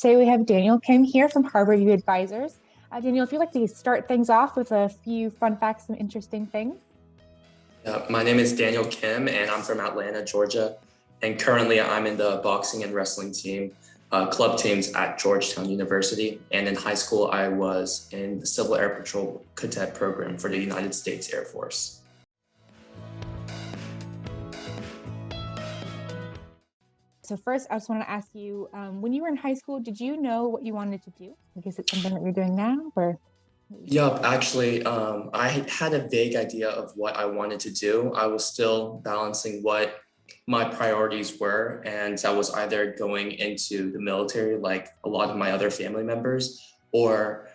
Today we have Daniel Kim here from Harbor View Advisors. Daniel, if you'd like to start things off with a few fun facts and interesting things. My name is Daniel Kim, and I'm from Atlanta, Georgia. And currently I'm in the boxing and wrestling team, club teams at Georgetown University. And in high school, I was in the Civil Air Patrol cadet program for the United States Air Force. So first, I just want to ask you, when you were in high school, did you know what you wanted to do? Like, is it something that you're doing now, or? Yup, actually, I had a vague idea of what I wanted to do. I was still balancing what my priorities were, and I was either going into the military like a lot of my other family members, or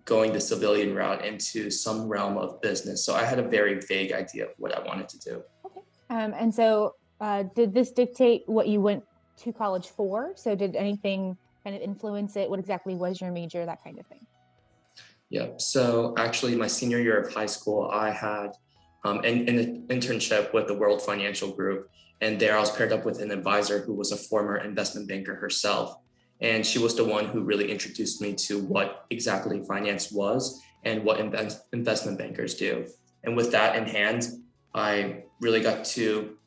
going the civilian route into some realm of business. So I had a very vague idea of what I wanted to do. Okay. And so did this dictate what you went to college for? So did anything kind of influence it? What exactly was your major, that kind of thing? Yep. So actually, my senior year of high school, I had an internship with the World Financial Group. And there I was paired up with an advisor who was a former investment banker herself. And she was the one who really introduced me to what exactly finance was and what investment bankers do. And with that in hand, I really got to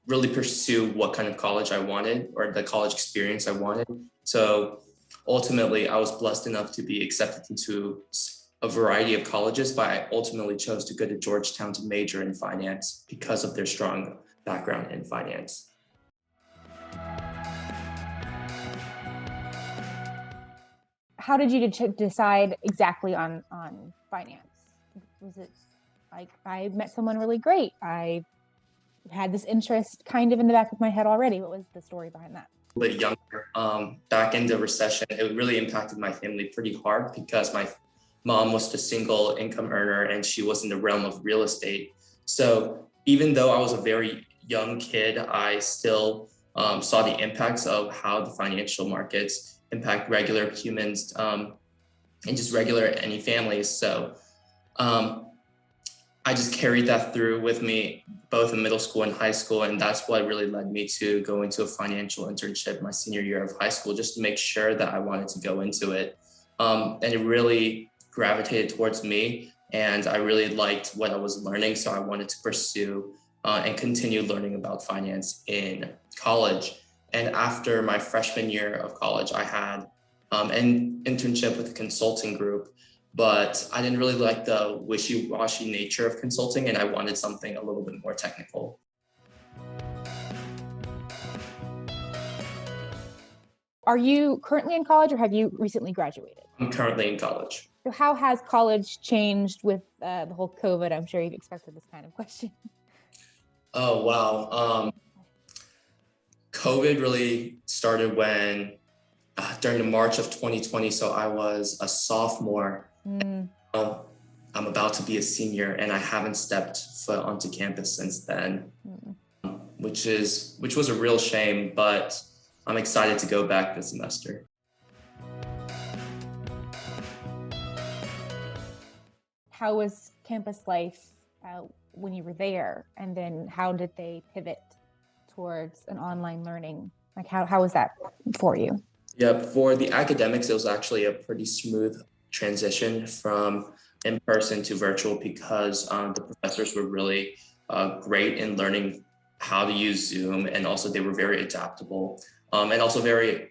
really pursue what kind of college I wanted, or the college experience I wanted. So ultimately, I was blessed enough to be accepted into a variety of colleges, but I ultimately chose to go to Georgetown to major in finance because of their strong background in finance. How did you decide exactly on finance? Was it like, I met someone really great, I had this interest kind of in the back of my head already? What was the story behind that? A bit younger, back in the recession, it really impacted my family pretty hard because my mom was the single income earner and she was in the realm of real estate. So even though I was a very young kid, I still saw the impacts of how the financial markets impact regular humans and just regular any families. So I just carried that through with me, both in middle school and high school. And that's what really led me to go into a financial internship my senior year of high school, just to make sure that I wanted to go into it. And it really gravitated towards me, and I really liked what I was learning. So I wanted to pursue and continue learning about finance in college. And after my freshman year of college, I had an internship with a consulting group, but I didn't really like the wishy-washy nature of consulting, and I wanted something a little bit more technical. Are you currently in college, or have you recently graduated? I'm currently in college. So how has college changed with the whole COVID? I'm sure you've expected this kind of question. Oh, wow. COVID really started when during the March of 2020. So I was a sophomore. Now I'm about to be a senior, and I haven't stepped foot onto campus since then, which was a real shame, but I'm excited to go back this semester. How was campus life when you were there? And then how did they pivot towards an online learning? Like, how was that for you? Yeah, for the academics, it was actually a pretty smooth transition from in-person to virtual because the professors were really great in learning how to use Zoom, and also they were very adaptable and also very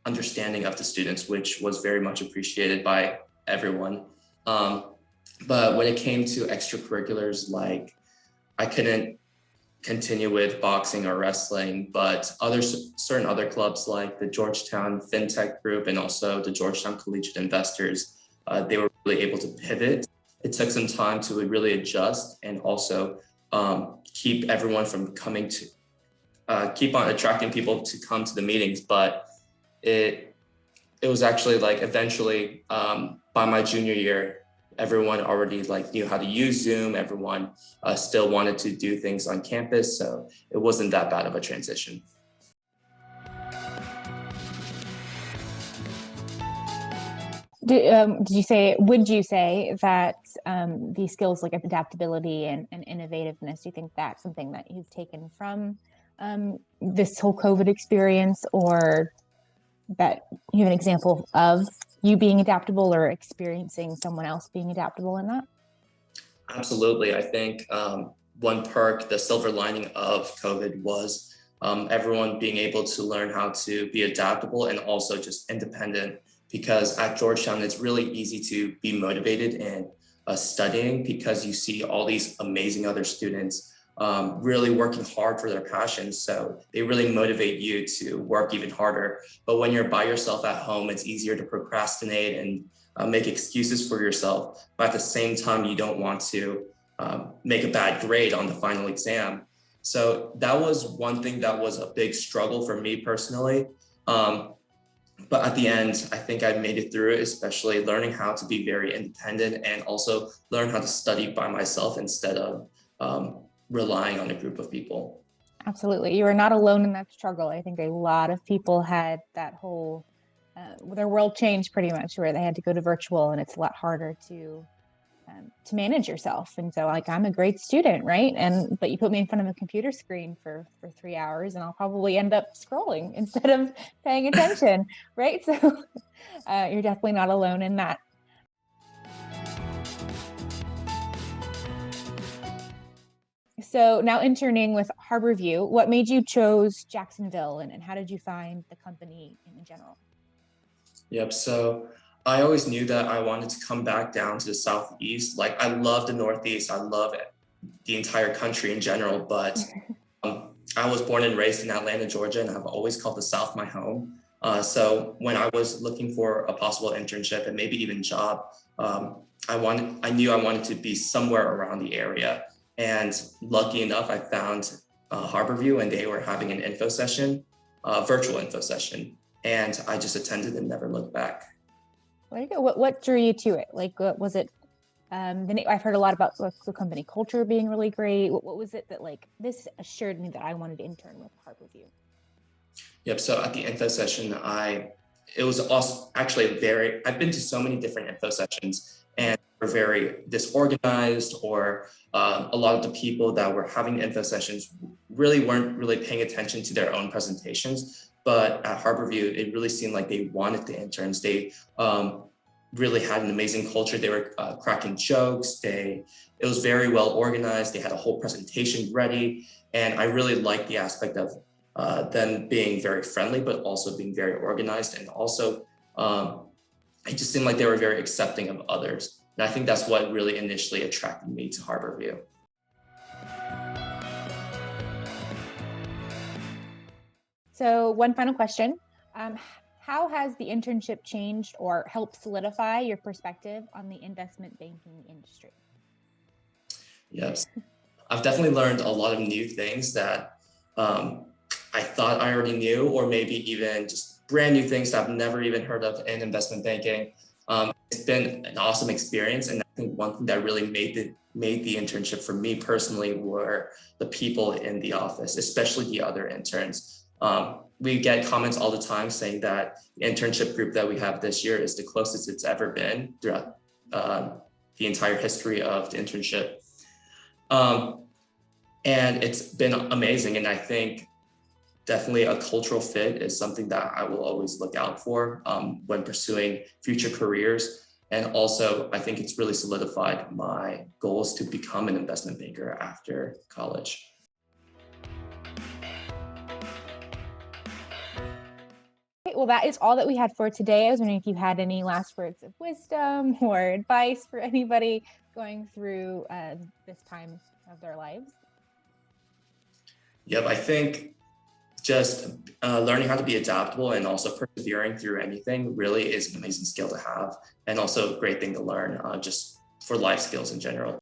understanding of the students, which was very much appreciated by everyone. But when it came to extracurriculars, like I couldn't continue with boxing or wrestling, but certain other clubs like the Georgetown FinTech Group and also the Georgetown Collegiate Investors, they were really able to pivot. It took some time to really adjust and also keep everyone from keep on attracting people to come to the meetings. But it was actually like eventually by my junior year, everyone already knew how to use Zoom. Everyone still wanted to do things on campus, so it wasn't that bad of a transition. Would you say that these skills like adaptability and innovativeness, do you think that's something that you've taken from this whole COVID experience, or that you have an example of you being adaptable or experiencing someone else being adaptable in that? Absolutely. I think one perk, the silver lining of COVID was everyone being able to learn how to be adaptable and also just independent. Because at Georgetown, it's really easy to be motivated in studying because you see all these amazing other students really working hard for their passions. So they really motivate you to work even harder. But when you're by yourself at home, it's easier to procrastinate and make excuses for yourself. But at the same time, you don't want to make a bad grade on the final exam. So that was one thing that was a big struggle for me personally. But at the end, I think I made it through it, especially learning how to be very independent and also learn how to study by myself instead of relying on a group of people. Absolutely. You are not alone in that struggle. I think a lot of people had that whole, their world changed pretty much, where they had to go to virtual, and it's a lot harder to manage yourself. And so, like, I'm a great student, right? But you put me in front of a computer screen for 3 hours and I'll probably end up scrolling instead of paying attention, right? So you're definitely not alone in that. So now interning with Harborview, what made you choose Jacksonville, and how did you find the company in general? Yep. So I always knew that I wanted to come back down to the Southeast. Like, I love the Northeast. I love it, the entire country in general. But I was born and raised in Atlanta, Georgia, and I've always called the South my home. So when I was looking for a possible internship and maybe even job, I knew I wanted to be somewhere around the area. And lucky enough, I found Harborview, and they were having an info session, virtual info session. And I just attended and never looked back. There you go. What drew you to it? Like, what was it? I've heard a lot about the company culture being really great. What was it that, like, this assured me that I wanted to intern with Harborview? Yep. So at the info session, it was also actually I've been to so many different info sessions, and were very disorganized, or a lot of the people that were having info sessions really weren't really paying attention to their own presentations. But at Harborview, it really seemed like they wanted the interns. They really had an amazing culture. They were cracking jokes. It was very well organized. They had a whole presentation ready. And I really liked the aspect of them being very friendly, but also being very organized. And also, it just seemed like they were very accepting of others. And I think that's what really initially attracted me to Harborview. So one final question. How has the internship changed or helped solidify your perspective on the investment banking industry? Yes, I've definitely learned a lot of new things that I thought I already knew, or maybe even just brand new things that I've never even heard of in investment banking. It's been an awesome experience. And I think one thing that really made the internship for me personally were the people in the office, especially the other interns. We get comments all the time saying that the internship group that we have this year is the closest it's ever been throughout the entire history of the internship. And it's been amazing. And I think definitely a cultural fit is something that I will always look out for when pursuing future careers. And also, I think it's really solidified my goals to become an investment banker after college. Well, that is all that we had for today. I was wondering if you had any last words of wisdom or advice for anybody going through this time of their lives. Yep, I think just learning how to be adaptable and also persevering through anything really is an amazing skill to have, and also a great thing to learn just for life skills in general.